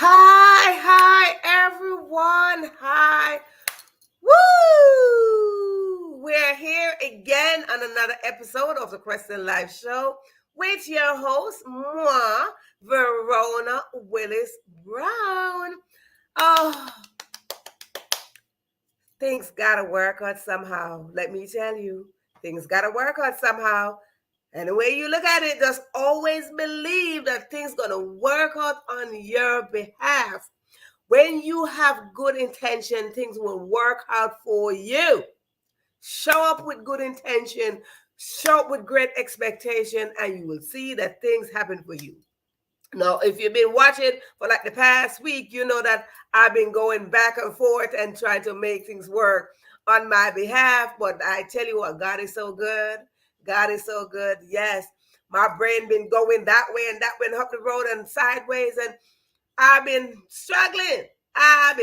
Hi, everyone. Hi. Woo! We're here again on another episode of the Crescent Live Show with your host, moi, Verona Willis-Brown. Oh, things gotta work out somehow. Let me tell you, things gotta work out somehow. And the way you look at it, just always believe that things gonna work out on your behalf. When you have good intention, things will work out for you. Show up with good intention, show up with great expectation, and you will see that things happen for you. Now, if you've been watching for like the past week, you know that I've been going back and forth and trying to make things work on my behalf. But I tell you what, God is so good. God is so good. Yes, my brain been going that way and that way, up the road and sideways, and I've been struggling. Let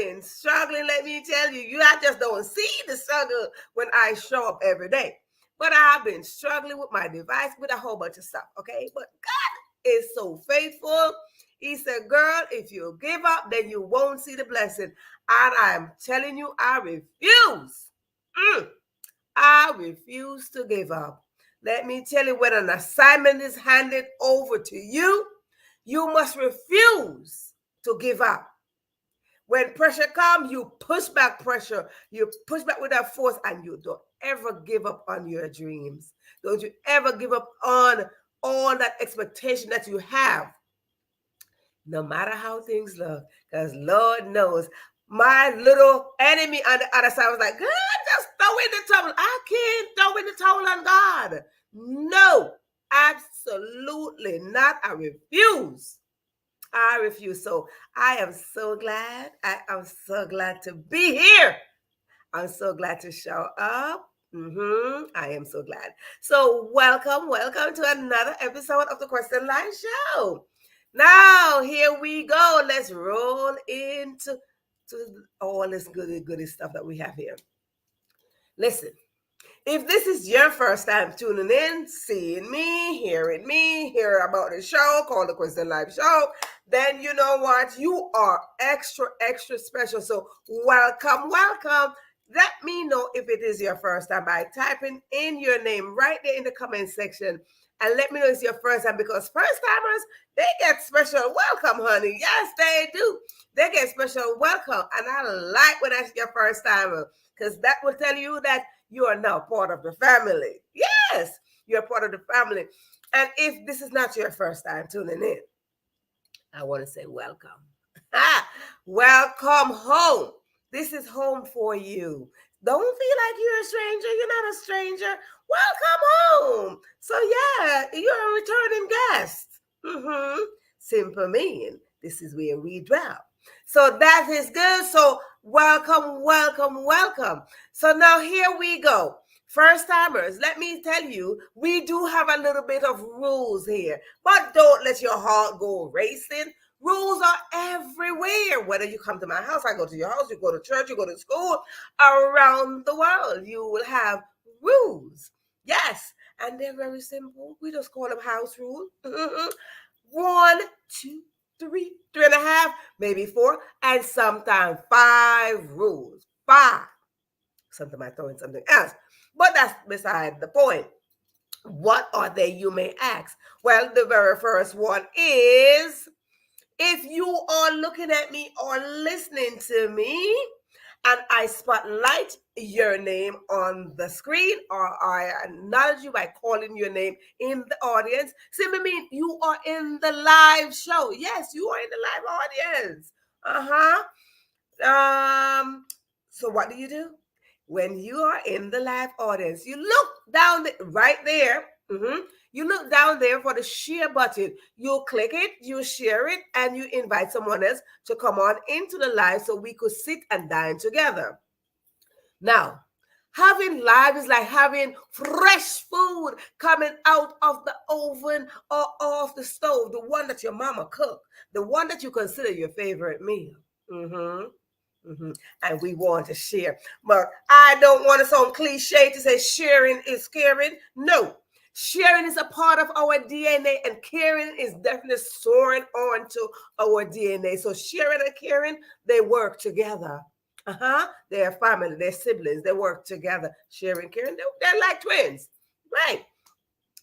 me tell you. You just don't see the struggle when I show up every day. But I've been struggling with my device, with a whole bunch of stuff, okay? But God is so faithful. He said, girl, if you give up, then you won't see the blessing. And I'm telling you, I refuse. I refuse to give up. Let me tell you, when an assignment is handed over to you, you must refuse to give up. When pressure comes, you push back pressure. You push back with that force, and you don't ever give up on your dreams. Don't you ever give up on all that expectation that you have, no matter how things look, because Lord knows my little enemy on the other side was like, God, just throw in the towel. I can't throw in the towel on God. No, absolutely not. I refuse. So I am so glad. I am so glad to be here. I'm so glad to show up. I am so glad. So welcome to another episode of the Question Line Show. Now, here we go. Let's roll into all this goody stuff that we have here. Listen, If this is your first time tuning in, seeing me, hear about the show called the Question Live Show, then you know what? You are extra, extra special. So welcome, welcome. Let me know if it is your first time by typing in your name right there in the comment section. And let me know it's your first time, because first timers, they get special welcome, honey. Yes, they do. They get special welcome. And I like when that's your first timer, because that will tell you that you are now part of the family. Yes, you're part of the family. And if this is not your first time tuning in, I want to say welcome. Welcome home. This is home for you. Don't feel like you're a stranger. You're not a stranger. Welcome home. So yeah, you're a returning guest. Simple mean this is where we dwell. So that is good. So welcome, welcome, welcome. So now here we go. First timers, let me tell you, we do have a little bit of rules here, but don't let your heart go racing. Rules are everywhere. Whether you come to my house, I go to your house, you go to church, you go to school, around the world, you will have rules. Yes, and they're very simple. We just call them house rules. 1, 2, 3, 3.5, maybe 4, and sometimes 5 rules. 5. Sometimes I throw in something else, but that's beside the point. What are they, you may ask? Well, the very first one is, if you are looking at me or listening to me and I spotlight your name on the screen, or I acknowledge you by calling your name in the audience, simply mean you are in the live show. Yes, you are in the live audience. So what do? When you are in the live audience, you look down right there. You look down there for the share button. You click it, you share it, and you invite someone else to come on into the live so we could sit and dine together. Now, having live is like having fresh food coming out of the oven or off the stove, the one that your mama cooked, the one that you consider your favorite meal. And we want to share. But I don't want to sound cliche to say sharing is caring. No. Sharing is a part of our DNA, and caring is definitely soaring onto our DNA. So sharing and caring, they work together. They're family, they're siblings, they work together. Sharing, caring, they're like twins, right?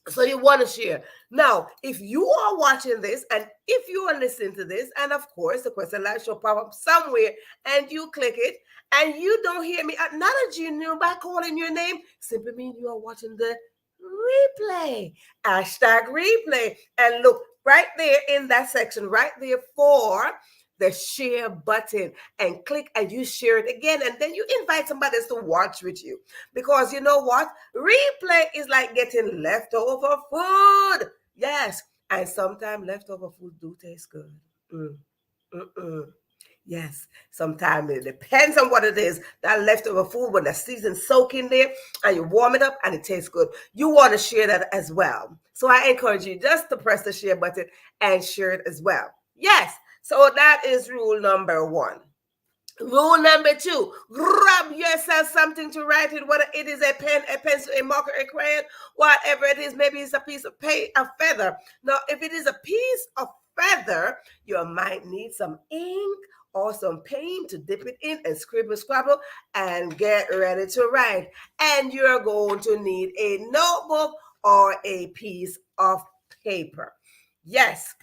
So you want to share. Now, if you are watching this and if you are listening to this, and of course the Question Live Show pop up somewhere and you click it and you don't hear me acknowledging you by calling your name, simply means you are watching the replay. #replay. And look right there in that section, right there for the share button, and click and you share it again, and then you invite somebody else to watch with you, because you know what, replay is like getting leftover food. Yes, and sometimes leftover food do taste good. Yes, sometimes it depends on what it is. That leftover food, when the season's soak in there and you warm it up and it tastes good, you want to share that as well. So I encourage you just to press the share button and share it as well. Yes, so that is rule number 1. Rule number 2, grab yourself something to write it, whether it is a pen, a pencil, a marker, a crayon, whatever it is. Maybe it's a piece of a feather. Now, if it is a piece of feather, you might need some ink or some paint to dip it in and scribble, scrabble, and get ready to write. And you're going to need a notebook or a piece of paper. Yes.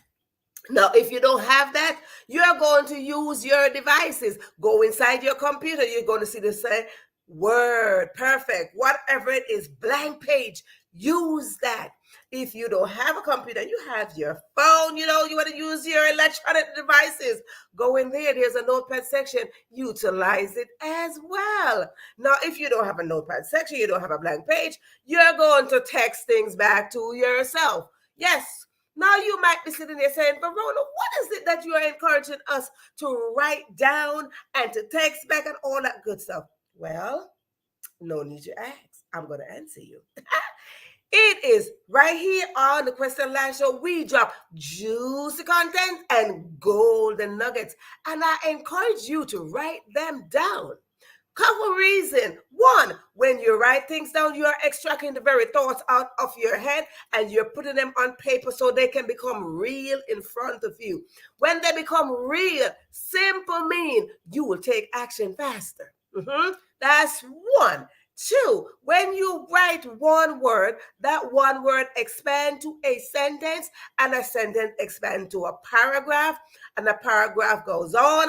Now, if you don't have that, you're going to use your devices. Go inside your computer. You're going to see the same Word, perfect, whatever it is, blank page. Use that. If you don't have a computer, you have your phone, you want to use your electronic devices. Go in there. There's a notepad section. Utilize it as well. Now, if you don't have a notepad section, you don't have a blank page, you're going to text things back to yourself. Yes. Now you might be sitting there saying, Verona, what is it that you are encouraging us to write down and to text back and all that good stuff? Well, no need to ask. I'm going to answer you. It is right here on the Question Live Show. We drop juicy content and golden nuggets. And I encourage you to write them down. Couple reasons. One, when you write things down, you are extracting the very thoughts out of your head and you're putting them on paper so they can become real in front of you. When they become real, simple mean you will take action faster. That's one. Two, when you write one word, that one word expands to a sentence, and a sentence expands to a paragraph, and the paragraph goes on.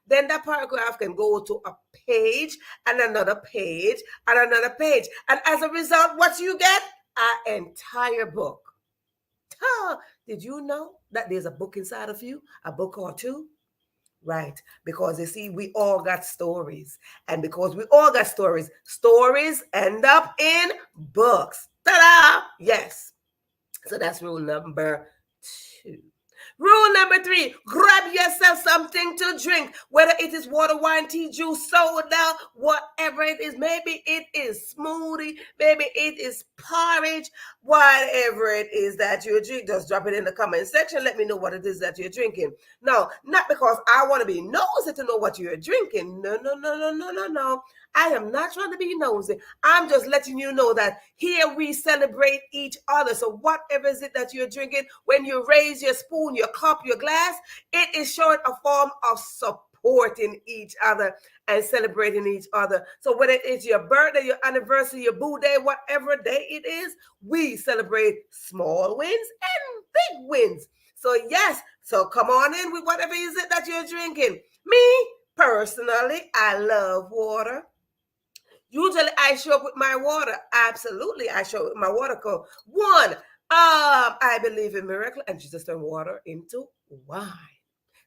Then that paragraph can go to a page, and another page, and another page. And as a result, what you get? An entire book. Did you know that there's a book inside of you? A book or two? Right, because you see, we all got stories. And because we all got stories, stories end up in books. Ta-da! Yes. So that's rule number 2. Rule number 3, grab yourself something to drink, whether it is water, wine, tea, juice, soda, whatever it is. Maybe it is smoothie, maybe it is porridge, whatever it is that you drink. Just drop it in the comment section. Let me know what it is that you're drinking. No, not because I want to be nosy to know what you're drinking. No. I am not trying to be nosy. I'm just letting you know that here we celebrate each other. So whatever is it that you're drinking, when you raise your spoon, your cup, your glass, it is showing a form of supporting each other and celebrating each other. So whether it's your birthday, your anniversary, your boo day, whatever day it is, we celebrate small wins and big wins. So yes, so come on in with whatever is it that you're drinking. Me, personally, I love water. Usually I show up with my water. Absolutely, I show up with my water. One, I believe in miracle, and Jesus turned water into wine.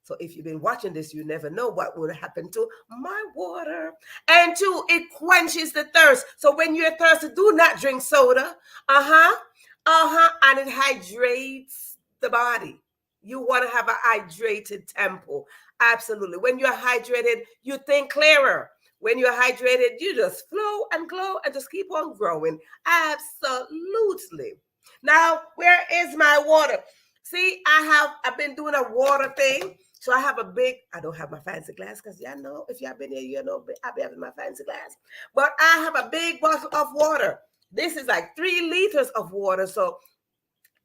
So if you've been watching this, you never know what would happen to my water. And 2, it quenches the thirst. So when you're thirsty, do not drink soda. And it hydrates the body. You want to have an hydrated temple. Absolutely. When you're hydrated, you think clearer. When you're hydrated, you just flow and glow and just keep on growing. Absolutely. Now, where is my water? See, I've been doing a water thing. So I have a big, I don't have my fancy glass because y'all know, if y'all been here, you know I'll be having my fancy glass. But I have a big bottle of water. This is like 3 liters of water. So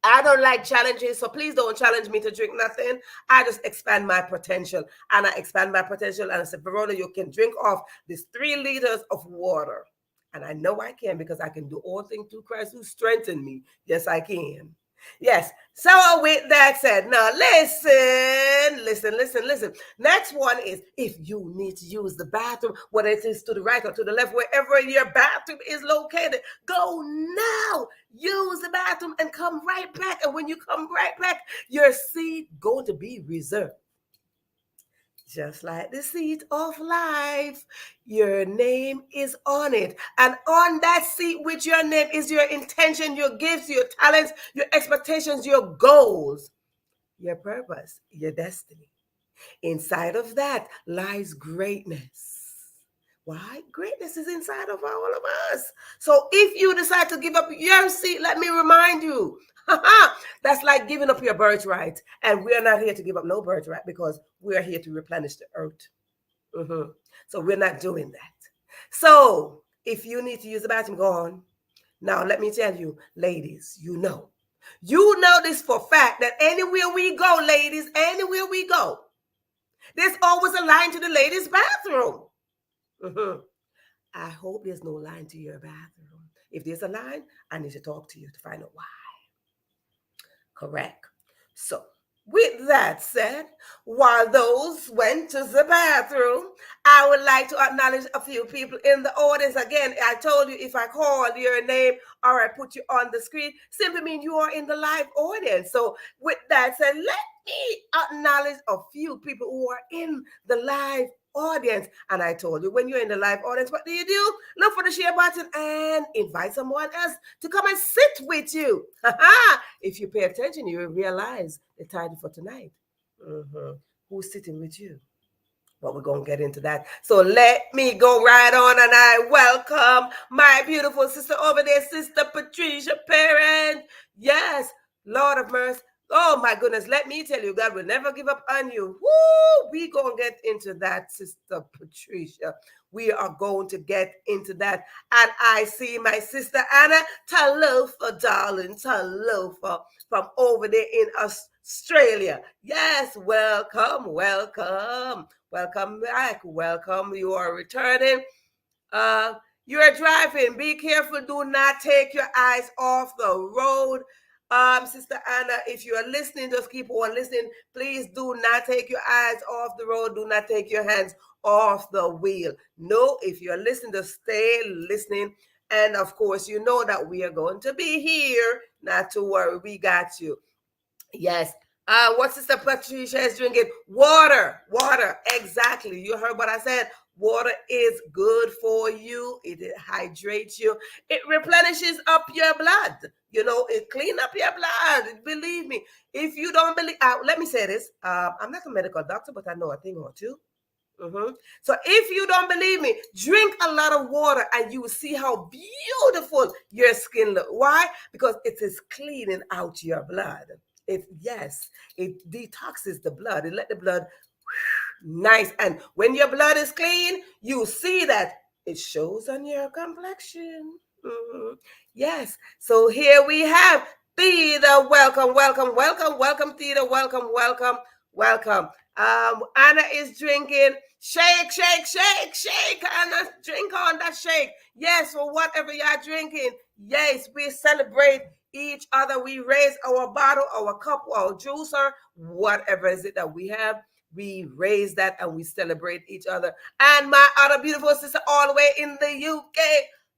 I don't like challenges, so please don't challenge me to drink nothing. I just expand my potential. And I expand my potential. And I said, Verona, you can drink off this 3 liters of water. And I know I can because I can do all things through Christ who strengthened me. Yes, I can. Yes. So with that said, now listen. Next one is if you need to use the bathroom, whether it is to the right or to the left, wherever your bathroom is located, go now. Use the bathroom and come right back. And when you come right back, your seat going to be reserved. Just like the seat of life, your name is on it. And on that seat with your name is your intention, your gifts, your talents, your expectations, your goals, your purpose, your destiny. Inside of that lies greatness. Why? Greatness is inside of all of us. So if you decide to give up your seat, let me remind you, that's like giving up your birthright. And we're not here to give up no birthright because we're here to replenish the earth. So we're not doing that. So if you need to use the bathroom, go on. Now, let me tell you, ladies, you know this for a fact that anywhere we go, ladies, anywhere we go, there's always a line to the ladies' bathroom. I hope there's no line to your bathroom. If there's a line, I need to talk to you to find out why. Correct. So, with that said, while those went to the bathroom, I would like to acknowledge a few people in the audience. Again, I told you if I call your name or I put you on the screen, simply mean you are in the live audience. So, with that said, let me acknowledge a few people who are in the live audience. And I told you, when you're in the live audience, what do? Look for the share button and invite someone else to come and sit with you. If you pay attention, you will realize the title for tonight. Who's sitting with you? But we're going to get into that. So let me go right on, and I welcome my beautiful sister over there, Sister Patricia Parent. Yes, Lord of mercy. Oh my goodness, let me tell you, God will never give up on you. Woo! We gonna get into that, Sister Patricia. We are going to get into that. And I see my sister Anna Talofa, darling, Talofa from over there in Australia. Yes, welcome, welcome, welcome back, welcome. You are returning. Uh, you are driving. Be careful. Do not take your eyes off the road. Sister Anna, if you are listening, just keep on listening. Please do not take your eyes off the road. Do not take your hands off the wheel. No, if you're listening, just stay listening. And of course, you know that we are going to be here. Not to worry, we got you. Yes. What Sister Patricia is drinking? Water. Water. Exactly. You heard what I said. Water is good for you. It hydrates you. It replenishes up your blood. You know, it clean up your blood. Believe me. If you don't believe, let me say this. I'm not a medical doctor, but I know a thing or two. So if you don't believe me, drink a lot of water and you will see how beautiful your skin looks. Why? Because it is cleaning out your blood. It detoxes the blood. It let the blood nice. And when your blood is clean, you see that it shows on your complexion. Yes. So here we have Theda. Welcome, welcome, welcome, welcome, Theda. Welcome, welcome, welcome. Anna is drinking. Shake, shake, shake, shake. Anna, drink on that shake. Yes, for whatever you're drinking. Yes, we celebrate each other. We raise our bottle, our cup, our juicer, whatever is it that we have. We raise that and we celebrate each other. And my other beautiful sister all the way in the UK.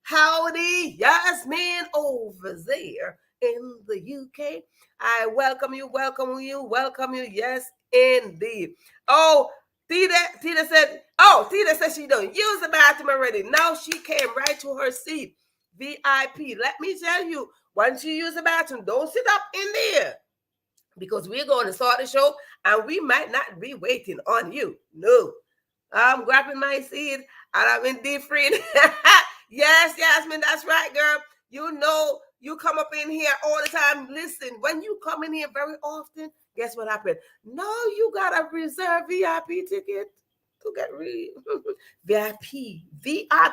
Howdy, Yasmin over there in the UK. I welcome you, welcome you, welcome you. Yes, indeed. Oh, Theda said she don't use the bathroom already. Now she came right to her seat. VIP. Let me tell you, once you use the bathroom, don't sit up in there because we're going to start the show and we might not be waiting on you. No. I'm grabbing my seat and I'm in deep freezing. Yes, Yasmin, that's right, girl. You know, you come up in here all the time. Listen, when you come in here very often, guess what happened? No, you got to reserve VIP ticket to get VIP.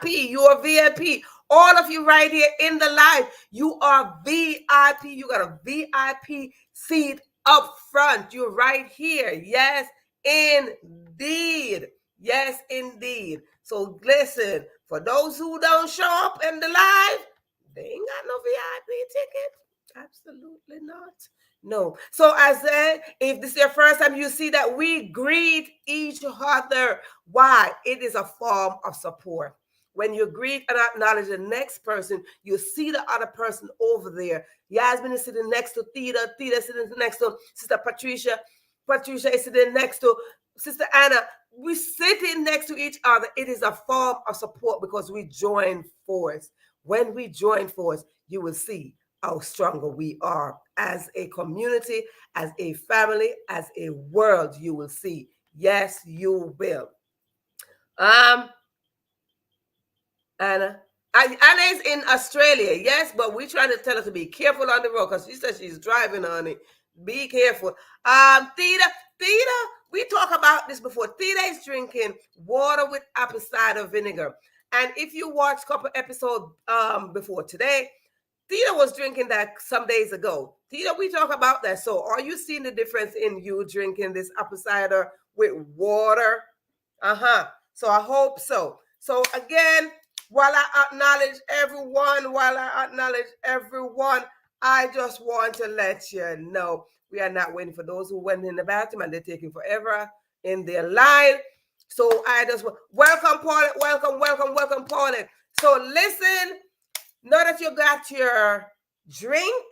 You're VIP. All of you right here in the live, you are VIP. You got a VIP seat up front. You're right here. Yes, indeed. Yes, indeed. So listen, for those who don't show up in the live, they ain't got no VIP ticket. Absolutely not. No. So I said, if this is your first time, you see that we greet each other. Why? It is a form of support. When you greet and acknowledge the next person, you see the other person over there. Yasmin is sitting next to Theda. Theda is sitting next to Sister Patricia. Patricia is sitting next to Sister Anna. We're sitting next to each other. It is a form of support because we join force. When we join force, you will see how stronger we are as a community, as a family, as a world. You will see. Yes, you will. Anna is in Australia, yes, but we're trying to tell her to be careful on the road because she says she's driving on it. Be careful. Theda, we talked about this before. Theda is drinking water with apple cider vinegar. And if you watch a couple episodes before today, Theda was drinking that some days ago. Theda, we talk about that. So are you seeing the difference in you drinking this apple cider with water? So I hope so. So again, while I acknowledge everyone, I just want to let you know we are not waiting for those who went in the bathroom and they're taking forever in their line. So I just welcome Pauline, welcome Pauline. So listen, now that you got your drink,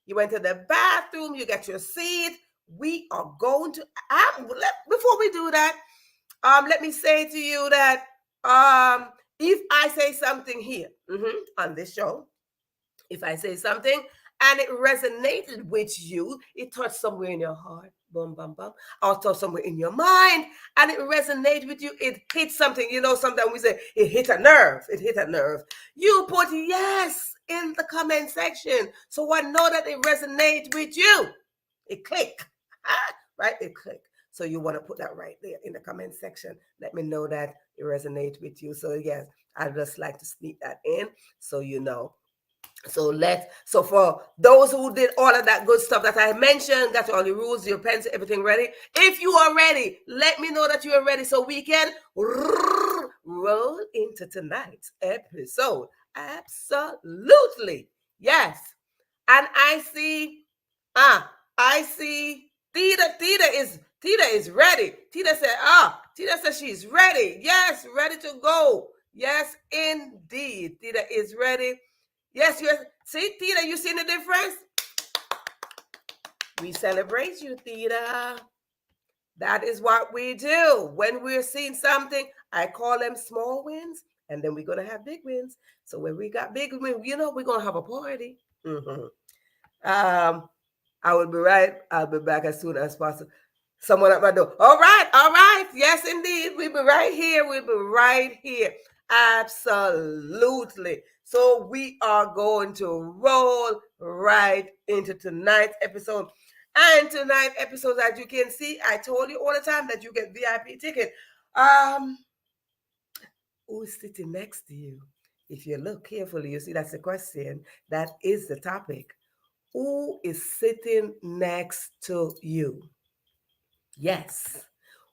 you went to the bathroom, you got your seat, we are going to, before we do that, let me say to you that if I say something here on this show, if I say something and it resonated with you, it touched somewhere in your heart, boom, bum, bum, or touched somewhere in your mind, and it resonated with you, it hit something. You know, sometimes we say it hit a nerve. You put yes in the comment section, so I know that it resonates with you. It click. Right? It click. So you want to put that right there in the comment section. Let me know that it resonates with you. So yes, I'd just like to sneak that in so you know. So for those who did all of that good stuff that I mentioned, got all your rules, your pencil, everything ready. If you are ready, let me know that you are ready so we can roll into tonight's episode. Absolutely. Yes. And I see Tita is ready. Tita said she's ready. Yes, ready to go. Yes, indeed. Tita is ready. Yes, yes. See, Tita, you seen the difference? We celebrate you, Tita. That is what we do. When we're seeing something, I call them small wins, and then we're going to have big wins. So when we got big wins, we're going to have a party. Mm-hmm. I will be right. I'll be back as soon as possible. Someone at my door. All right. Yes, indeed. We'll be right here. Absolutely. So we are going to roll right into tonight's episode. And tonight's episode, as you can see, I told you all the time that you get VIP ticket. Who's sitting next to you? If you look carefully, you see that's the question. That is the topic. Who is sitting next to you? Yes.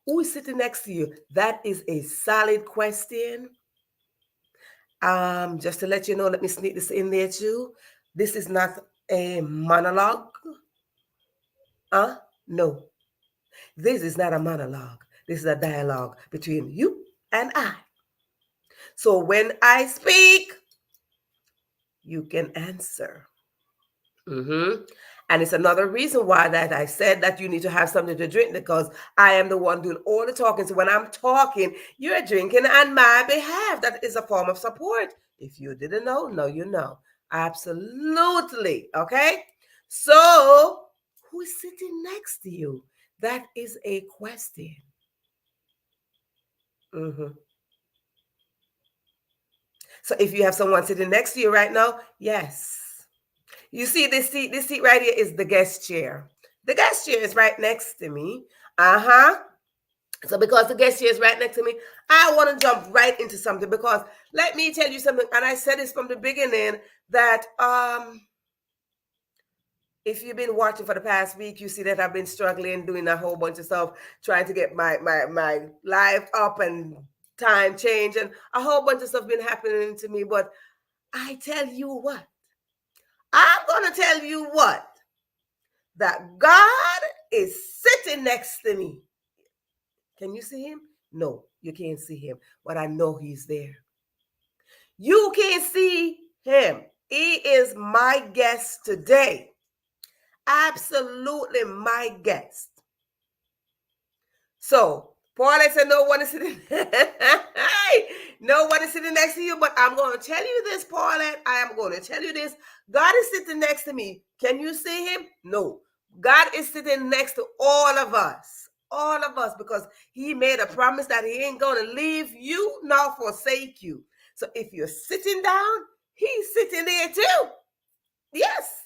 Who is sitting next to you? That is a solid question. Just to let you know, let me sneak this in there too. This is not a monologue. No. This is not a monologue. This is a dialogue between you and I. So when I speak, you can answer. Mm-hmm. And it's another reason why that I said that you need to have something to drink, because I am the one doing all the talking. So when I'm talking, you're drinking on my behalf. That is a form of support. If you didn't know, now you know. Absolutely. Okay. So who is sitting next to you? That is a question. Mm-hmm. So if you have someone sitting next to you right now, yes. You see this seat right here is the guest chair. The guest chair is right next to me. So because the guest chair is right next to me, I want to jump right into something, because let me tell you something, and I said this from the beginning, that if you've been watching for the past week, you see that I've been struggling, doing a whole bunch of stuff, trying to get my life up and time change, and a whole bunch of stuff been happening to me. But I tell you what, I'm going to tell you what, that God is sitting next to me. Can you see him? No, you can't see him, but I know he's there. You can't see him. He is my guest today. Absolutely my guest. So, Paulette said no one is sitting no one is sitting next to you, but I'm going to tell you this, Paulette. I am going to tell you this. God is sitting next to me. Can you see him? No. God is sitting next to all of us. All of us, because he made a promise that he ain't going to leave you nor forsake you. So if you're sitting down, he's sitting there too. Yes.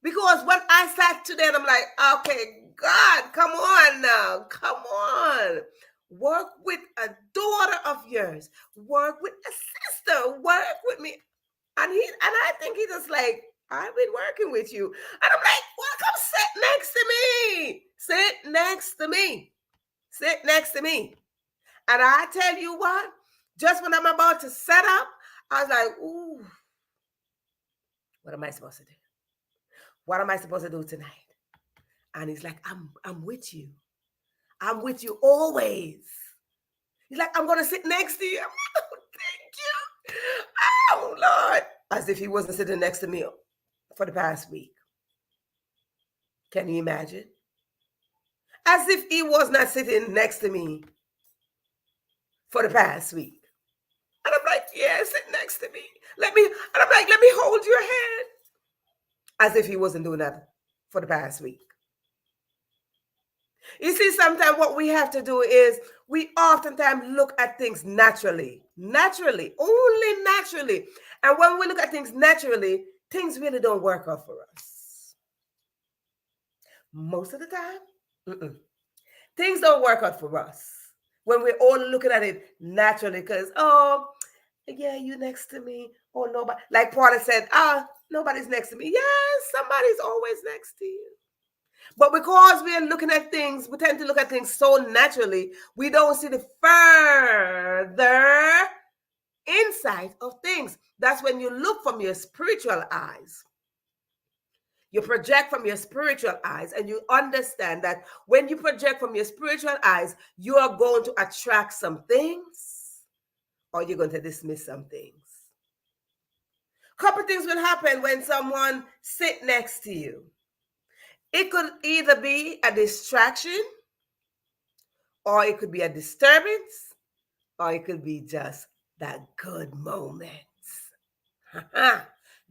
Because when I sat today, I'm like, okay, God, come on now. Come on. Work with a daughter of yours. Work with a sister. Work with me. And I think he just like, I've been working with you. And I'm like, well, come sit next to me. Sit next to me. Sit next to me. And I tell you what, just when I'm about to set up, I was like, ooh, what am I supposed to do? What am I supposed to do tonight? And he's like, I'm with you. I'm with you always. He's like, I'm going to sit next to you. I'm like, oh, thank you. Oh, Lord. As if he wasn't sitting next to me for the past week. Can you imagine? As if he was not sitting next to me for the past week. And I'm like, yeah, sit next to me. Let me hold your hand. As if he wasn't doing that for the past week. You see, sometimes what we have to do is we oftentimes look at things naturally, only naturally. And when we look at things naturally, things really don't work out for us. Most of the time, things don't work out for us when we're all looking at it naturally because, oh, yeah, you next to me. Oh, nobody. Like Paula said, nobody's next to me. Yes, somebody's always next to you. But because we are looking at things, we tend to look at things so naturally, we don't see the further insight of things. That's when you look from your spiritual eyes. You project from your spiritual eyes, and you understand that when you project from your spiritual eyes, you are going to attract some things or you're going to dismiss some things. A couple things will happen when someone sit next to you. It could either be a distraction, or it could be a disturbance, or it could be just that good moment.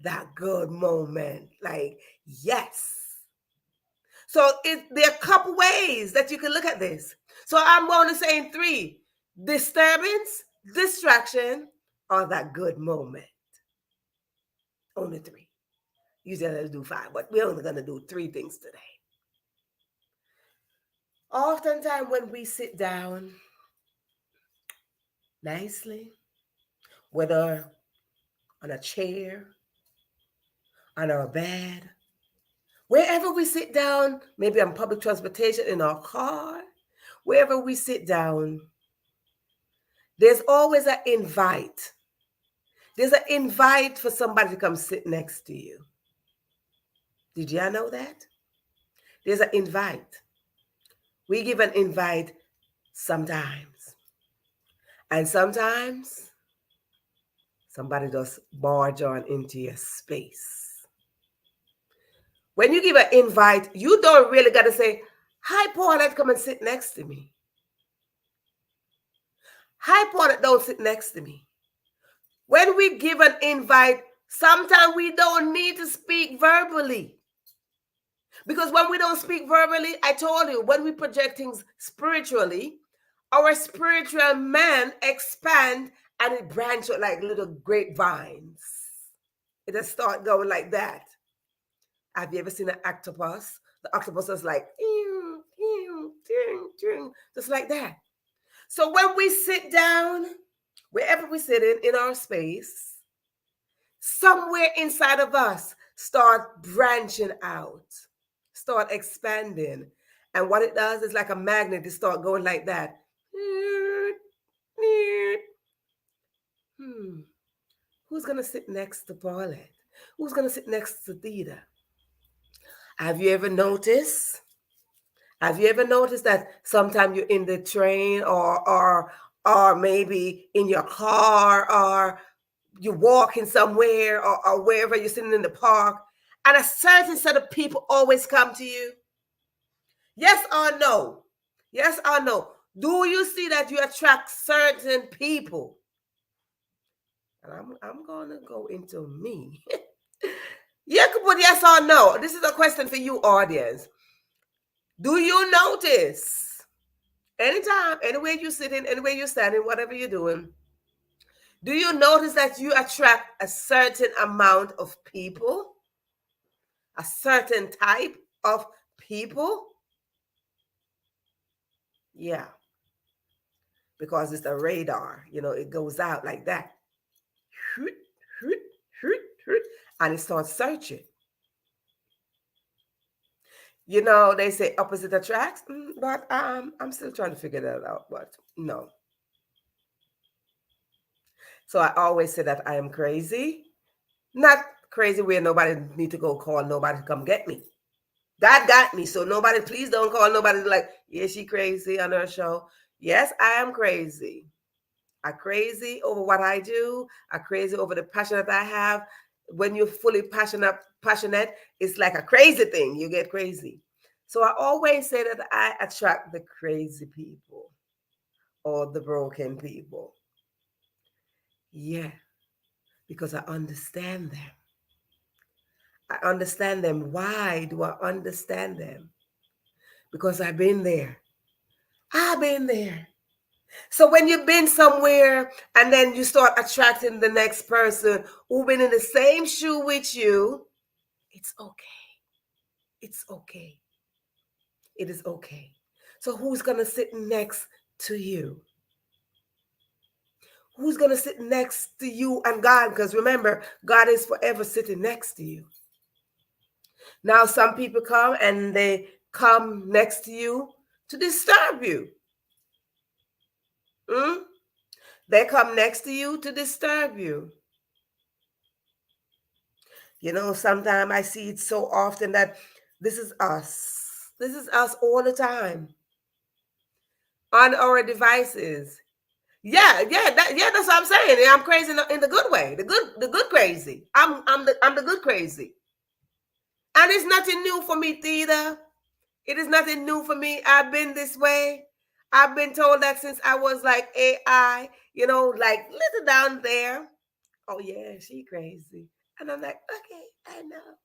That good moment. Like, yes. So there are a couple ways that you can look at this. So I'm going to say in 3: disturbance, distraction, or that good moment. Only 3. Usually I do 5, but we're only going to do 3 things today. Oftentimes when we sit down nicely, whether on a chair, on our bed, wherever we sit down, maybe on public transportation, in our car, wherever we sit down, there's always an invite. There's an invite for somebody to come sit next to you. Did y'all know that? There's an invite. We give an invite sometimes. And sometimes somebody just barge on into your space. When you give an invite, you don't really got to say, hi, Paulette, come and sit next to me. Hi, Paulette, don't sit next to me. When we give an invite, sometimes we don't need to speak verbally. Because when we don't speak verbally, I told you, when we project things spiritually, our spiritual man expand and it branch out like little grapevines. It just start going like that. Have you ever seen an octopus? The octopus is like, just like that. So when we sit down, wherever we sit in our space, somewhere inside of us start branching out, start expanding. And what it does is like a magnet, it start going like that. Who's going to sit next to Paulette? Who's going to sit next to Theta? Have you ever noticed? Have you ever noticed that sometimes you're in the train or maybe in your car or you're walking somewhere or wherever you're sitting in the park and a certain set of people always come to you? Yes or no? Yes or no? Do you see that you attract certain people? And I'm going to go into me. You can put yes or no. This is a question for you, audience. Do you notice anytime, anywhere you're sitting, anywhere you're standing, whatever you're doing, do you notice that you attract a certain amount of people? A certain type of people? Yeah. Because it's a radar, it goes out like that. And it starts searching. They say opposite attracts, but I'm still trying to figure that out, but no. So I always say that I am crazy. Not crazy where nobody need to go call nobody to come get me. God got me, so nobody, please don't call nobody like, yeah, she crazy on her show. Yes, I am crazy. I'm crazy over what I do. I'm crazy over the passion that I have. When you're fully passionate, it's like a crazy thing. You get crazy. So I always say that I attract the crazy people or the broken people. Yeah, because I understand them. I understand them. Why do I understand them? Because I've been there. I've been there. So when you've been somewhere and then you start attracting the next person who's been in the same shoe with you, it's okay. It's okay. It is okay. So who's going to sit next to you? Who's going to sit next to you and God? Because remember, God is forever sitting next to you. Now, some people come and they come next to you to disturb you. They come next to you to disturb you. You know, sometimes I see it so often that this is us. This is us all the time on our devices. Yeah, that's what I'm saying. I'm crazy in the good way, the good crazy. I'm the good crazy, and it's nothing new for me, Theta. It is nothing new for me. I've been this way. I've been told that since I was like AI, you know, like little down there. Oh yeah, she crazy, and I'm like, okay, I know.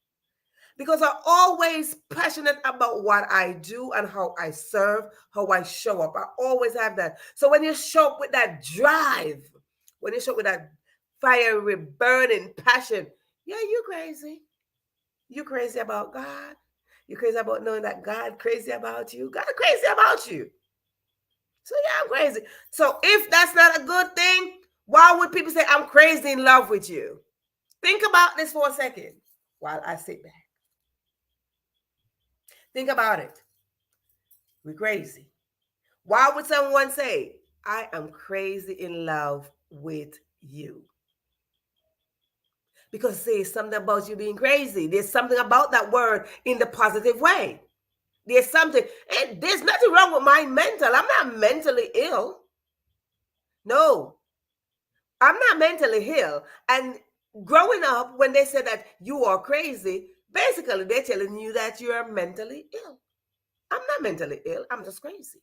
Because I'm always passionate about what I do and how I serve, how I show up. I always have that. So when you show up with that drive, when you show up with that fiery, burning passion, yeah, you crazy. You crazy about God. You crazy about knowing that God crazy about you. God crazy about you. So yeah, I'm crazy. So if that's not a good thing, why would people say I'm crazy in love with you? Think about this for a second while I sit back. Think about it. We're crazy. Why would someone say, I am crazy in love with you? Because there's something about you being crazy. There's something about that word in the positive way. There's something, and there's nothing wrong with my mental. I'm not mentally ill. No, I'm not mentally ill. And growing up, when they said that you are crazy, basically they're telling you that you are mentally ill. I'm not mentally ill. I'm just crazy.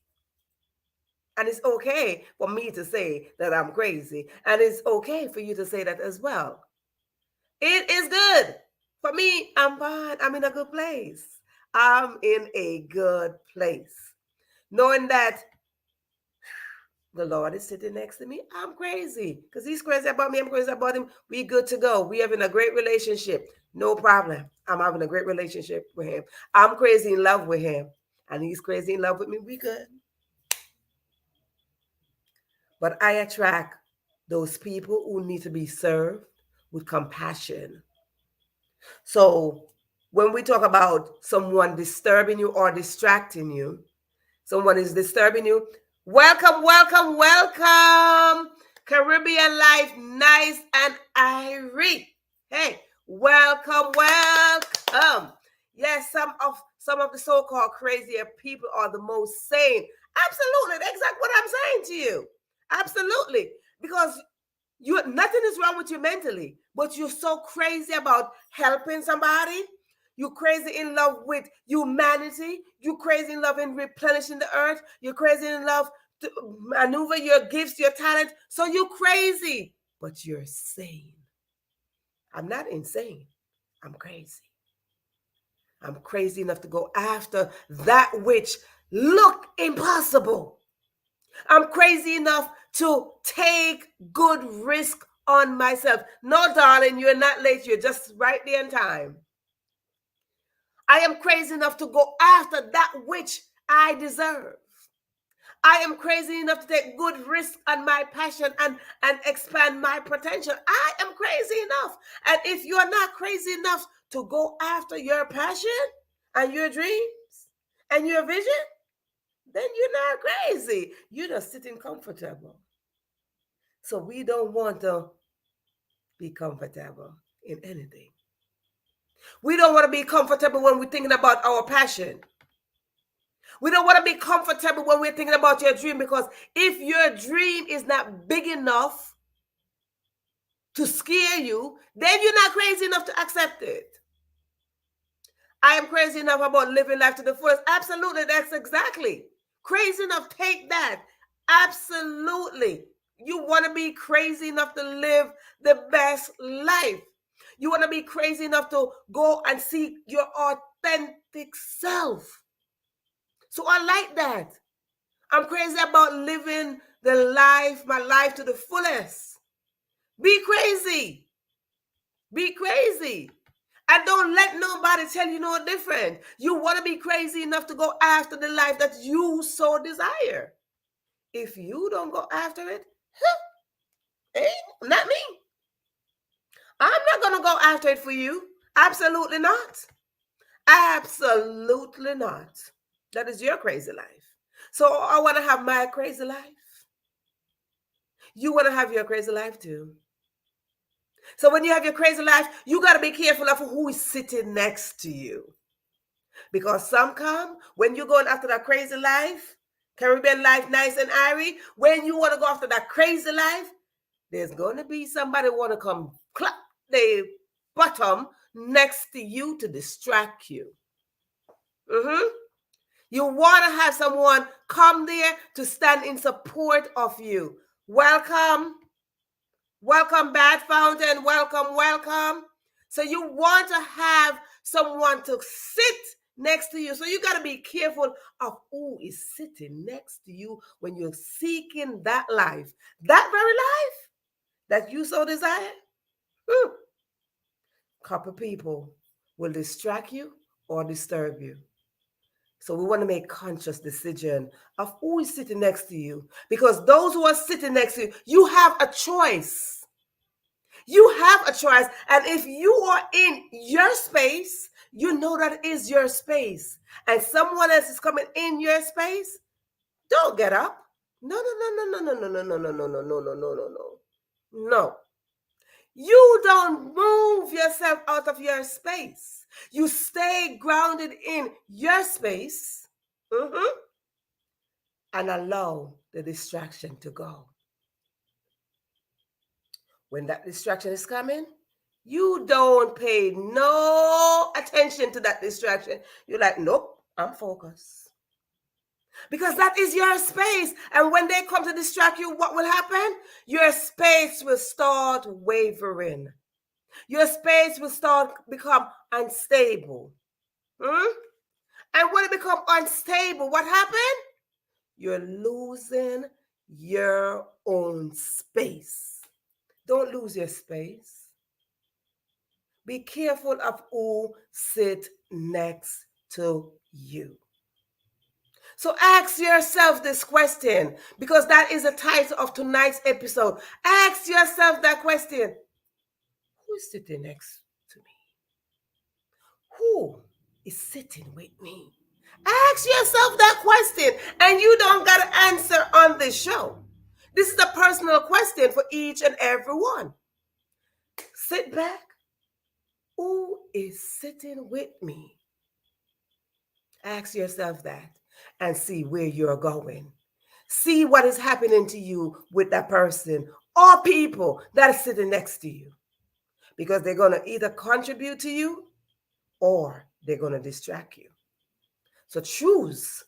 And it's okay for me to say that I'm crazy. And it's okay for you to say that as well. It is good. For me, I'm fine. I'm in a good place. I'm in a good place. Knowing that the Lord is sitting next to me, I'm crazy. Because he's crazy about me. I'm crazy about him. We good to go. We having a great relationship. No problem. I'm having a great relationship with him. I'm crazy in love with him. And he's crazy in love with me. We good. But I attract those people who need to be served with compassion. So when we talk about someone disturbing you or distracting you, someone is disturbing you, welcome, welcome, welcome. Caribbean Life, Nice and Irie. Hey, welcome, welcome. Yes, some of the so-called crazier people are the most sane. Absolutely, that's exactly what I'm saying to you. Absolutely. Because nothing is wrong with you mentally, but you're so crazy about helping somebody. You're crazy in love with humanity. You're crazy in love in replenishing the earth. You're crazy in love to maneuver your gifts, your talent. So you're crazy, but you're sane. I'm not insane. I'm crazy. I'm crazy enough to go after that which look impossible. I'm crazy enough to take good risk on myself. No, darling, you're not late. You're just right there in time. I am crazy enough to go after that which I deserve. I am crazy enough to take good risk on my passion and expand my potential. I am crazy enough. And if you are not crazy enough to go after your passion and your dreams and your vision, then you're not crazy. You're just sitting comfortable. So we don't want to be comfortable in anything. We don't want to be comfortable when we're thinking about our passion. We don't want to be comfortable when we're thinking about your dream, because if your dream is not big enough to scare you, then you're not crazy enough to accept it. I am crazy enough about living life to the fullest. Absolutely, that's exactly. Crazy enough, take that. Absolutely. You want to be crazy enough to live the best life. You want to be crazy enough to go and seek your authentic self. So I like that. I'm crazy about living my life to the fullest. Be crazy. Be crazy. And don't let nobody tell you no different. You want to be crazy enough to go after the life that you so desire. If you don't go after it, not me. I'm not going to go after it for you. Absolutely not. Absolutely not. That is your crazy life. So I want to have my crazy life. You want to have your crazy life too. So when you have your crazy life, you got to be careful of who is sitting next to you. Because some come, when you're going after that crazy life, Caribbean life, nice and airy, when you want to go after that crazy life, there's going to be somebody want to come clap their bottom next to you to distract you. You want to have someone come there to stand in support of you. Welcome. Welcome, Bad Fountain. Welcome, welcome. So you want to have someone to sit next to you. So you got to be careful of who is sitting next to you when you're seeking that life. That very life that you so desire. Couple people will distract you or disturb you. So we want to make conscious decision of who is sitting next to you. Because those who are sitting next to you, you have a choice. You have a choice. And if you are in your space, you know that is your space. And someone else is coming in your space, don't get up. No. No. You don't move yourself out of your space. You stay grounded in your space and allow the distraction to go. When that distraction is coming, you don't pay no attention to that distraction. You're like, nope, I'm focused. Because that is your space. And when they come to distract you, what will happen? Your space will start wavering. Your space will start become unstable. And when it becomes unstable, what happened? You're losing your own space. Don't lose your space. Be careful of who sit next to you. So ask yourself this question, because that is the title of tonight's episode. Ask yourself that question. Who is sitting next to me? Who is sitting with me? Ask yourself that question, and you don't got to answer on this show. This is a personal question for each and every one. Sit back. Who is sitting with me? Ask yourself that and see where you're going. See what is happening to you with that person or people that are sitting next to you. Because they're going to either contribute to you or they're going to distract you. So choose.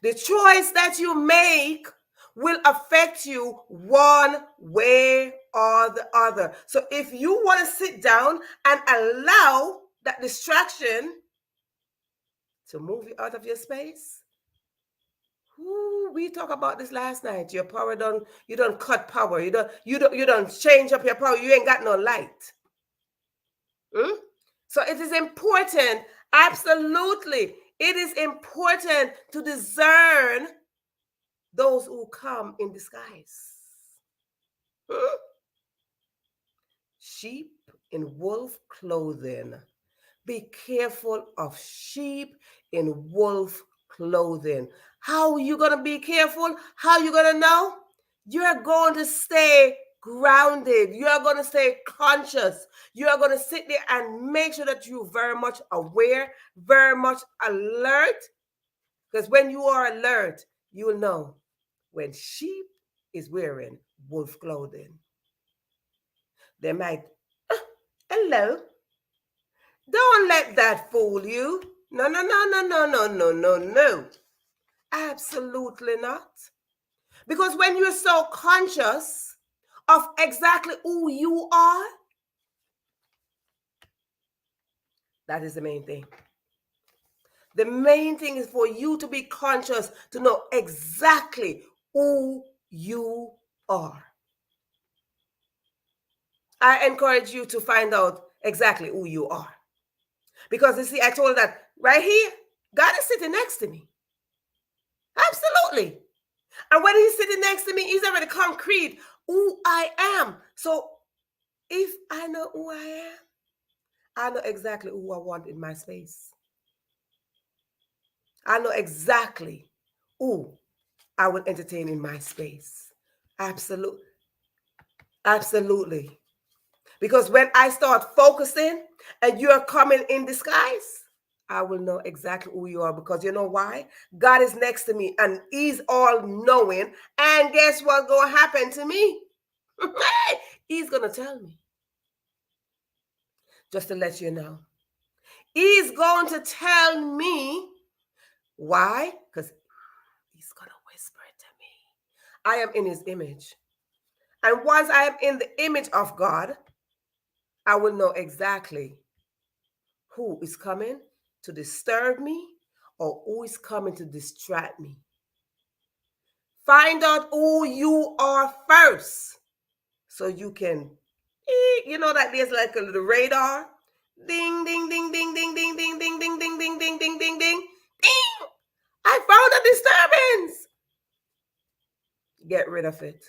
The choice that you make will affect you one way or the other. So if you want to sit down and allow that distraction to move you out of your space, we talked about this last night. Your power you don't cut power. You don't change up your power. You ain't got no light. So it is important, absolutely, it is important to discern those who come in disguise. Sheep in wolf clothing. Be careful of sheep in wolf clothing. How are you going to be careful? How are you going to know? You're going to stay grounded. You're going to stay conscious. You're going to sit there and make sure that you're very much aware, very much alert. Because when you are alert, you will know when sheep is wearing wolf clothing. They might, hello. Don't let that fool you. No. Absolutely not. Because when you're so conscious of exactly who you are, that is the main thing. The main thing is for you to be conscious, to know exactly who you are. I encourage you to find out exactly who you are. Because you see, I told her that right here, God is sitting next to me. Absolutely. And when he's sitting next to me, he's already concrete who I am. So if I know who I am, I know exactly who I want in my space. I know exactly who I will entertain in my space. Absolutely. Absolutely. Because when I start focusing and you're coming in disguise, I will know exactly who you are. Because you know why? God is next to me and he's all knowing. And guess what's going to happen to me? He's going to tell me. Just to let you know. He's going to tell me. Why? Because he's going to whisper it to me. I am in his image. And once I am in the image of God, I will know exactly who is coming to disturb me or who is coming to distract me. Find out who you are first so you can, you know, that there's like a little radar. Ding, ding, ding, ding, ding, ding, ding, ding, ding, ding, ding, ding, ding, ding, ding. Ding! I found a disturbance. Get rid of it.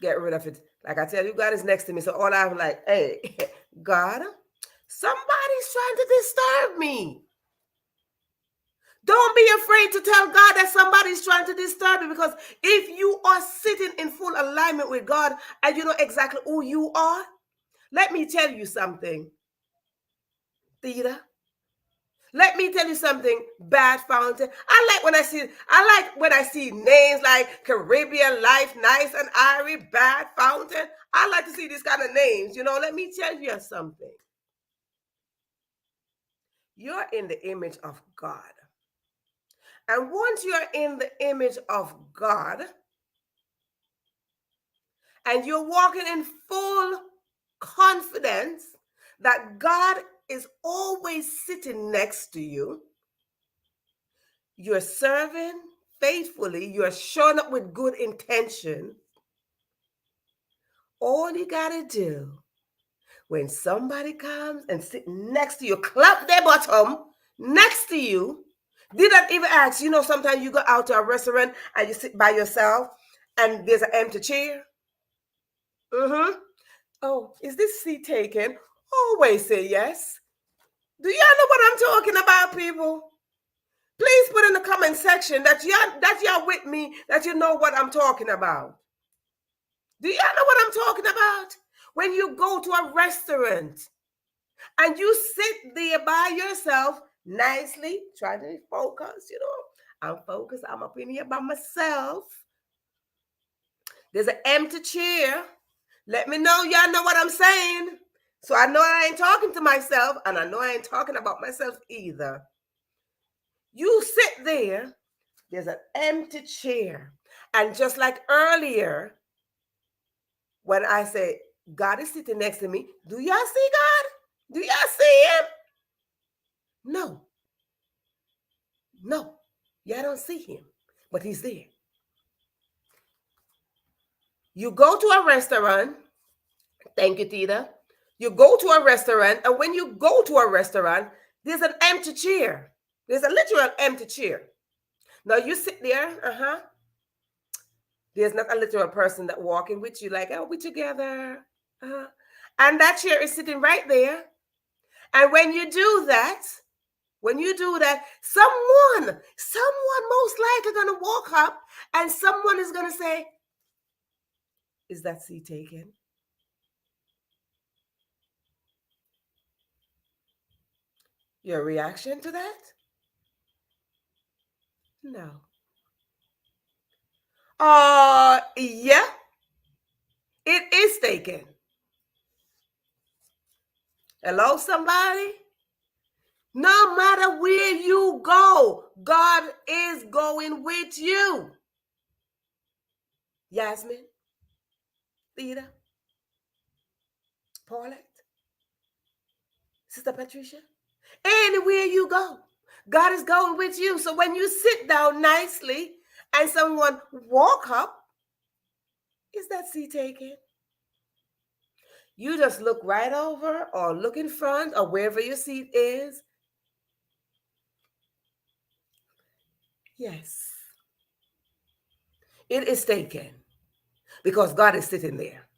Get rid of it. Like I tell you, God is next to me. So all I'm like, hey, God, somebody's trying to disturb me. Don't be afraid to tell God that somebody's trying to disturb you, because if you are sitting in full alignment with God and you know exactly who you are, let me tell you something, Theta. Let me tell you something, Bad Fountain. I like when I see names like Caribbean Life, Nice and Irie, Bad Fountain. I like to see these kind of names. You know, let me tell you something. You're in the image of God. And once you're in the image of God and you're walking in full confidence that God is always sitting next to you, you're serving faithfully, you're showing up with good intention. All you got to do when somebody comes and sit next to you, clap their bottom next to you, did not even ask. You know, sometimes you go out to a restaurant and you sit by yourself and there's an empty chair. Oh, is this seat taken? Always say yes. Do y'all know what I'm talking about, people? Please put in the comment section that y'all with me, that you know what I'm talking about. Do y'all know what I'm talking about? When you go to a restaurant and you sit there by yourself nicely, try to focus, you know. I'm focused. I'm up in here by myself. There's an empty chair. Let me know y'all know what I'm saying. So I know I ain't talking to myself, and I know I ain't talking about myself either. You sit there, there's an empty chair. And just like earlier, when I say, God is sitting next to me, do y'all see God? Do y'all see him? No. No. Y'all don't see him, but he's there. You go to a restaurant. Thank you, Tita. You go to a restaurant, and when you go to a restaurant, there's an empty chair. There's a literal empty chair. Now you sit there, There's not a literal person that walking with you, like, oh, we together. And that chair is sitting right there. And when you do that, someone most likely gonna walk up and someone is gonna say, is that seat taken? Your reaction to that? No. Yeah, it is taken. Hello, somebody? No matter where you go, God is going with you. Yasmin, Theta, Paulette, Sister Patricia, anywhere you go, God is going with you. So when you sit down nicely and someone walk up, is that seat taken? You just look right over or look in front or wherever your seat is. Yes, it is taken because God is sitting there.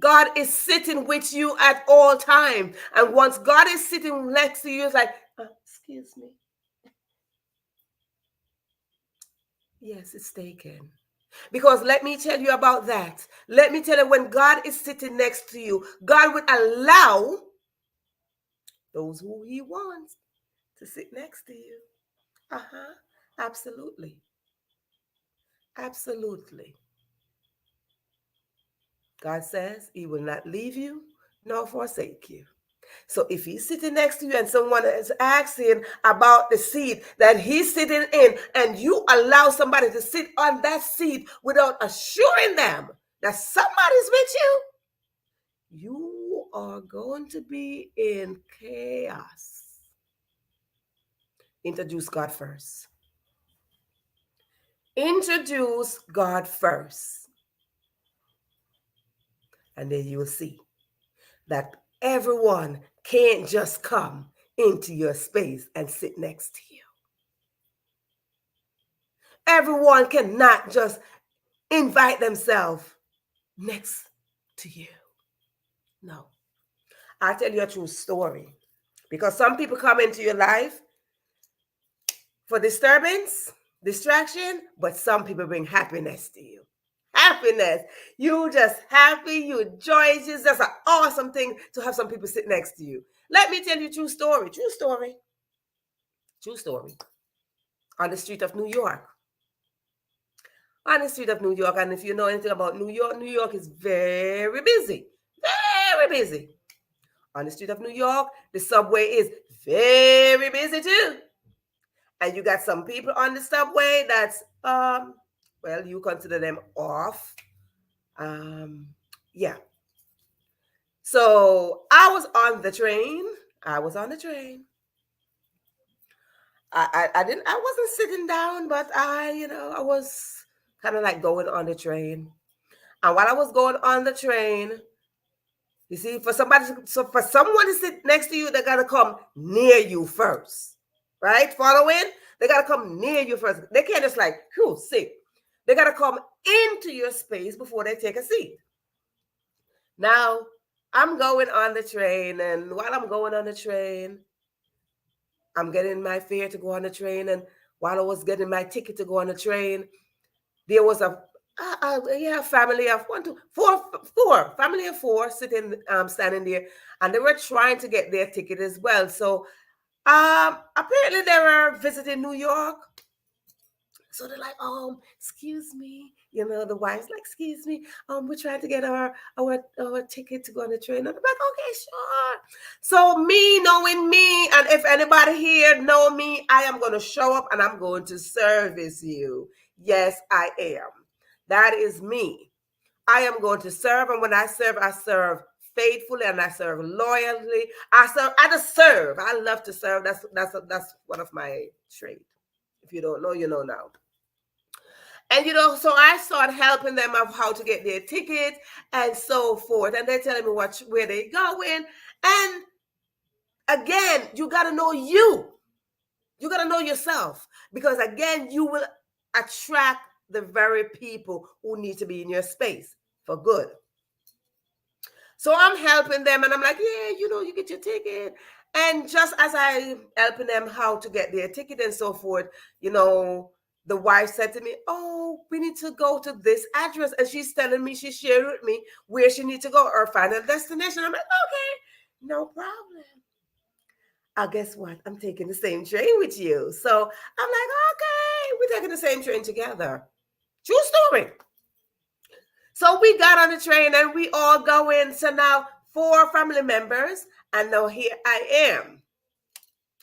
God is sitting with you at all time. And once God is sitting next to you, it's like, excuse me. Yes, it's taken. Because let me tell you about that. Let me tell you, when God is sitting next to you, God would allow those who he wants to sit next to you. Uh-huh. Absolutely. Absolutely. God says he will not leave you nor forsake you. So if he's sitting next to you and someone is asking about the seat that he's sitting in, and you allow somebody to sit on that seat without assuring them that somebody's with you, you are going to be in chaos. Introduce God first. Introduce God first. And then you will see that everyone can't just come into your space and sit next to you. Everyone cannot just invite themselves next to you. No. I'll tell you a true story. Because some people come into your life for disturbance, distraction, but some people bring happiness to you. Happiness. You just happy, you joyous. It's just an awesome thing to have some people sit next to you. Let me tell you a true story. True story. True story. On the street of New York. On the street of New York. And if you know anything about New York is very busy. Very busy. On the street of New York, the subway is very busy too. And you got some people on the subway that's, well, you consider them off. Yeah. So I was on the train. I wasn't sitting down, but I was kind of like going on the train. And while I was going on the train, you see, for someone to sit next to you, they gotta come near you first, right? Following? They gotta come near you first. They can't just like, sit. They gotta come into your space before they take a seat. Now, I'm going on the train, and while I'm going on the train, I'm getting my fare to go on the train, and while I was getting my ticket to go on the train, there was a family of family of four sitting, standing there, and they were trying to get their ticket as well. So, apparently they were visiting New York. So they're like, excuse me, the wife's like, excuse me, we're trying to get our ticket to go on the train. And I'm like, okay, sure. So me knowing me, and if anybody here know me, I am going to show up and I'm going to service you. Yes, I am. That is me. I am going to serve, and when I serve faithfully, and I serve loyally. I just serve. I love to serve. That's one of my traits. If you don't know, you know now. And so I started helping them of how to get their tickets and so forth. And they're telling me where they're going. And again, you got to know you. You got to know yourself. Because again, you will attract the very people who need to be in your space for good. So I'm helping them, and I'm like, yeah, you get your ticket. And just as I'm helping them how to get their ticket and so forth, the wife said to me, oh, we need to go to this address. And she's telling me, she shared with me where she needs to go, or final destination. I'm like, okay, no problem. Guess what? I'm taking the same train with you. So I'm like, okay, we're taking the same train together. True story. So we got on the train and we all go in. So now 4 family members, and now here I am.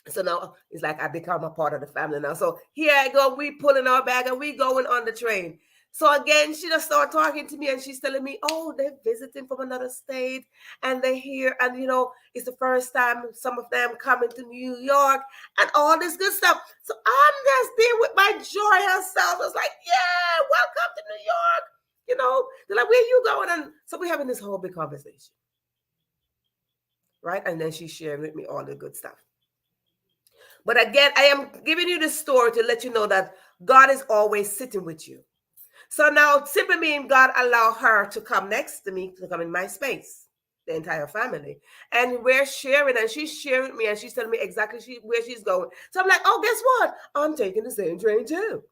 So now it's like I become a part of the family now. So here I go, we pulling our bag and we going on the train. So again, she just started talking to me, and she's telling me, oh, they're visiting from another state and they're here. And, it's the first time some of them coming to New York and all this good stuff. So I'm just there with my joyous self. I was like, yeah, welcome to New York. They're like, where you going? And so we're having this whole big conversation, right? And then she's sharing with me all the good stuff. But again, I am giving you this story to let you know that God is always sitting with you. So now, simply mean God allow her to come next to me, to come in my space, the entire family. And we're sharing, and she's sharing with me, and she's telling me exactly where she's going. So I'm like, oh, guess what? I'm taking the same train too.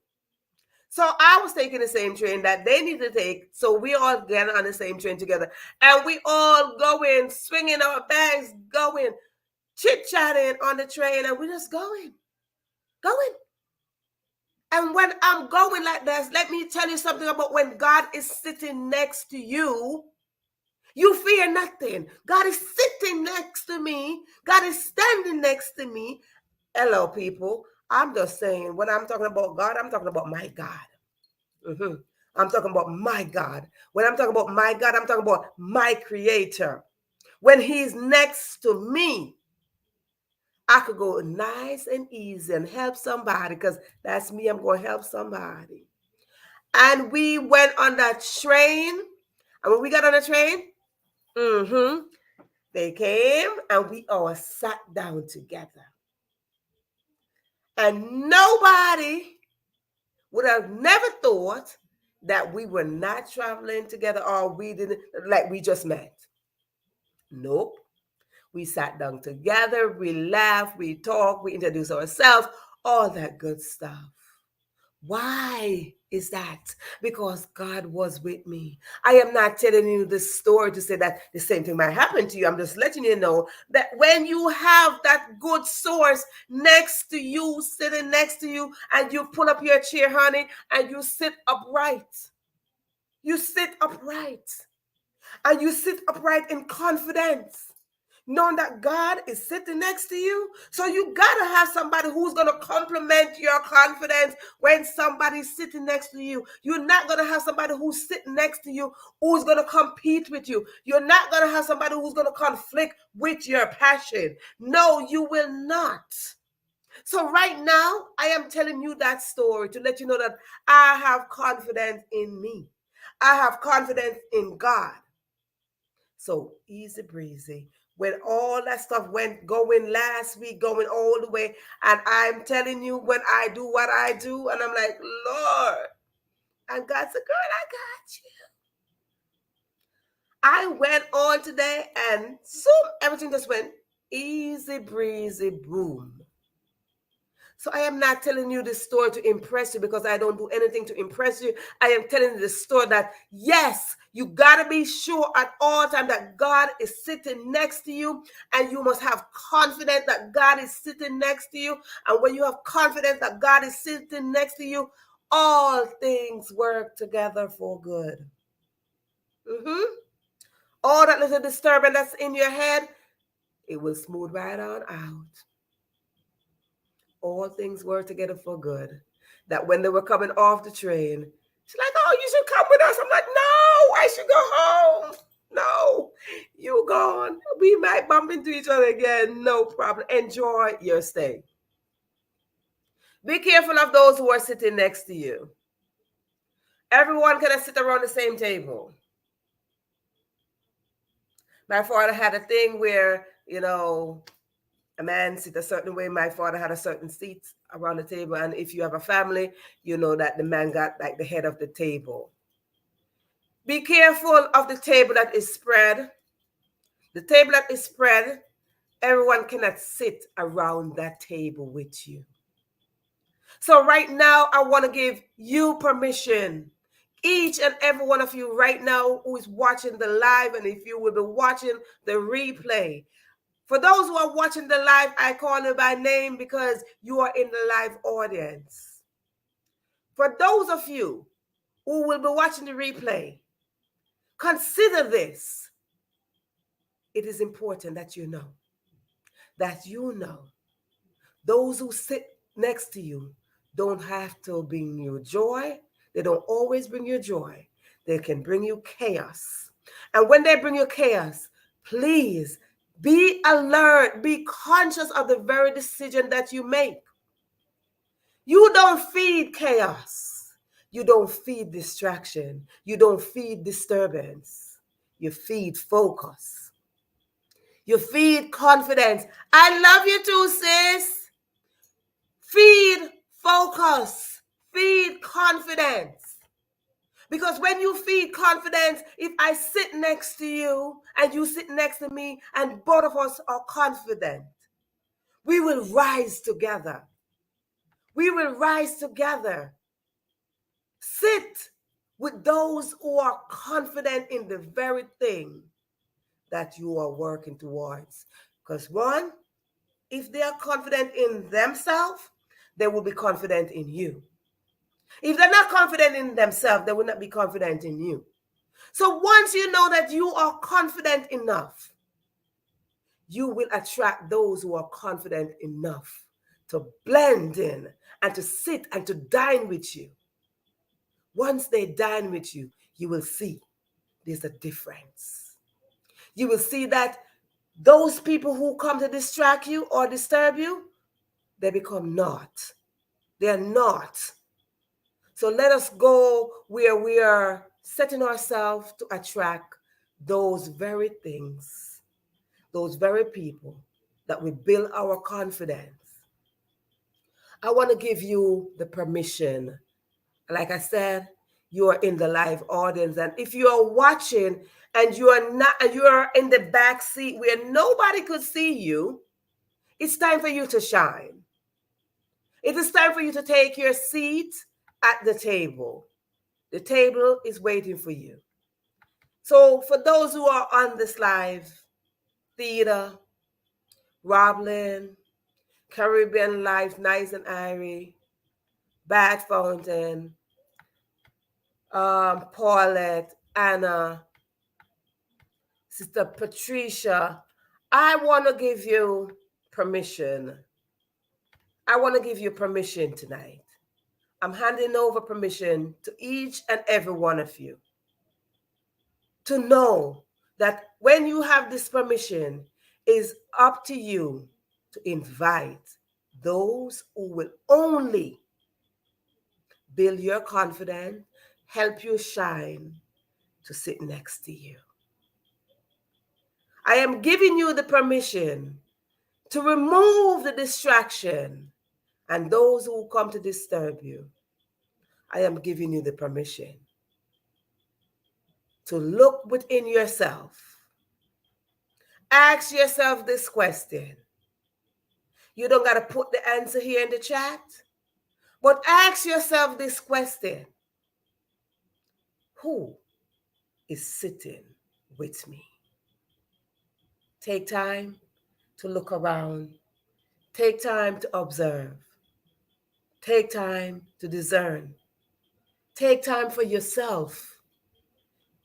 So I was taking the same train that they need to take. So we all get on the same train together. And we all going, swinging our bags, going, chit-chatting on the train, and we're just going. And when I'm going like this, let me tell you something about when God is sitting next to you, you fear nothing. God is sitting next to me. God is standing next to me. Hello, people. I'm just saying, when I'm talking about God, I'm talking about my God. I'm talking about my God. When I'm talking about my God, I'm talking about my Creator. When He's next to me, I could go nice and easy and help somebody, because that's me. I'm going to help somebody. And we went on that train. And when we got on the train, they came and we all sat down together. And nobody would have never thought that we were not traveling together, or we didn't, like we just met. Nope. We sat down together, we laughed, we talked, we introduced ourselves, all that good stuff. Why is that? Because God was with me. I am not telling you this story to say that the same thing might happen to you. I'm just letting you know that when you have that good source next to you, sitting next to you, and you pull up your chair, honey, and you sit upright. You sit upright. And you sit upright in confidence, knowing that God is sitting next to you. So you got to have somebody who's going to complement your confidence when somebody's sitting next to you. You're not going to have somebody who's sitting next to you who's going to compete with you. You're not going to have somebody who's going to conflict with your passion. No, you will not. So right now, I am telling you that story to let you know that I have confidence in me. I have confidence in God. So easy breezy. When all that stuff went going last week, going all the way, and I'm telling you, when I do what I do, and I'm like, Lord, and God said, girl, I got you. I went on today, and soon everything just went easy breezy boom. So I am not telling you this story to impress you, because I don't do anything to impress you. I am telling you the story that, yes, you got to be sure at all times that God is sitting next to you, and you must have confidence that God is sitting next to you. And when you have confidence that God is sitting next to you, all things work together for good. All that little disturbance that's in your head, it will smooth right on out. All things work together for good. That when they were coming off the train, she's like, oh, you should come with us. I'm like, no, I should go home. No, you gone. We might bump into each other again. No problem. Enjoy your stay. Be careful of those who are sitting next to you. Everyone cannot sit around the same table. My father had a thing where, a man sit a certain way. My father had a certain seat around the table. And if you have a family, you know that the man got like the head of the table. Be careful of the table that is spread. The table that is spread, everyone cannot sit around that table with you. So right now, I want to give you permission. Each and every one of you right now who is watching the live, and if you will be watching the replay, for those who are watching the live, I call you by name because you are in the live audience. For those of you who will be watching the replay, consider this. It is important that you know those who sit next to you don't have to bring you joy. They don't always bring you joy. They can bring you chaos. And when they bring you chaos, please be alert, be conscious of the very decision that you make. You don't feed chaos. You don't feed distraction. You don't feed disturbance. You feed focus. You feed confidence. I love you too, sis. Feed focus. Feed confidence. Because when you feed confidence, if I sit next to you and you sit next to me and both of us are confident, we will rise together. We will rise together. Sit with those who are confident in the very thing that you are working towards. Because one, if they are confident in themselves, they will be confident in you. If they're not confident in themselves, they will not be confident in you. So once you know that you are confident enough, you will attract those who are confident enough to blend in and to sit and to dine with you. Once they dine with you, you will see there's a difference. You will see that those people who come to distract you or disturb you, they become not. They're not. So let us go where we are setting ourselves to attract those very things, those very people that will build our confidence. I want to give you the permission. Like I said, you are in the live audience. And if you are watching and you are not, and you are in the back seat where nobody could see you, it's time for you to shine. It is time for you to take your seat at the table. The table is waiting for you. So for those who are on this live, Theta, Roblin, Caribbean Life, Nice and Irie, Bad Fountain, Paulette, Anna, Sister Patricia, I want to give you permission. I want to give you permission tonight. I'm handing over permission to each and every one of you to know that when you have this permission, it's up to you to invite those who will only build your confidence, help you shine, to sit next to you. I am giving you the permission to remove the distraction and those who come to disturb you. I am giving you the permission to look within yourself. Ask yourself this question. You don't got to put the answer here in the chat, but ask yourself this question. Who is sitting with me? Take time to look around. Take time to observe. Take time to discern. Take time for yourself.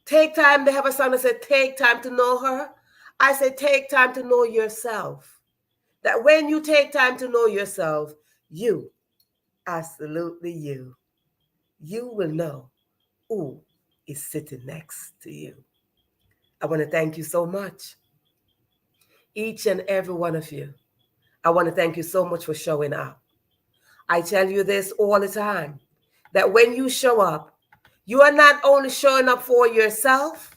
Take time. They have a song that said, take time to know her. I say, take time to know yourself. That when you take time to know yourself, you, absolutely you will know who is sitting next to you. I want to thank you so much. Each and every one of you. I want to thank you so much for showing up. I tell you this all the time, that when you show up, you are not only showing up for yourself,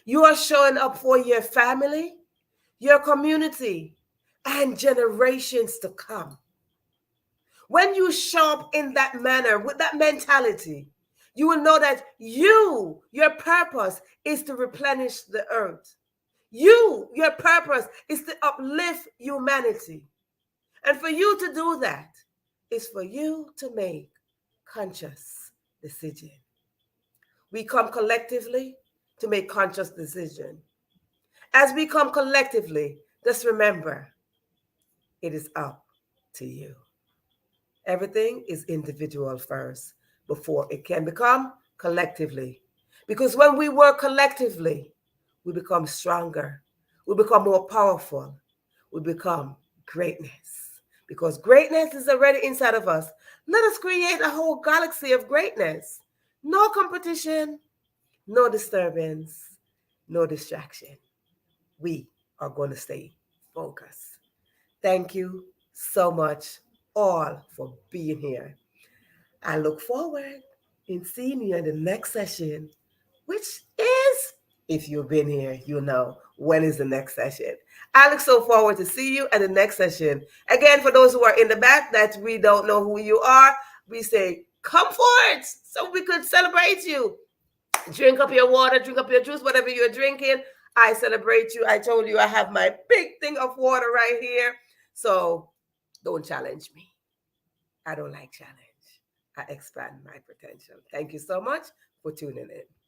you are showing up for your family, your community, and generations to come. When you show up in that manner, with that mentality, you will know that your purpose is to replenish the earth. Your purpose is to uplift humanity. And for you to do that is for you to make conscious decision. We come collectively to make conscious decision. As we come collectively, just remember, it is up to you. Everything is individual first before it can become collectively. Because when we work collectively, we become stronger. We become more powerful. We become greatness. Because greatness is already inside of us. Let us create a whole galaxy of greatness. No competition, no disturbance, no distraction. We are going to stay focused. Thank you so much all for being here. I look forward in seeing you in the next session, which is, if you've been here, you know when is the next session. I look so forward to see you at the next session. Again, for those who are in the back that we don't know who you are, we say, come forward so we could celebrate you. Drink up your water, drink up your juice, whatever you're drinking. I celebrate you. I told you I have my big thing of water right here. So don't challenge me. I don't like challenge. I expand my potential. Thank you so much for tuning in.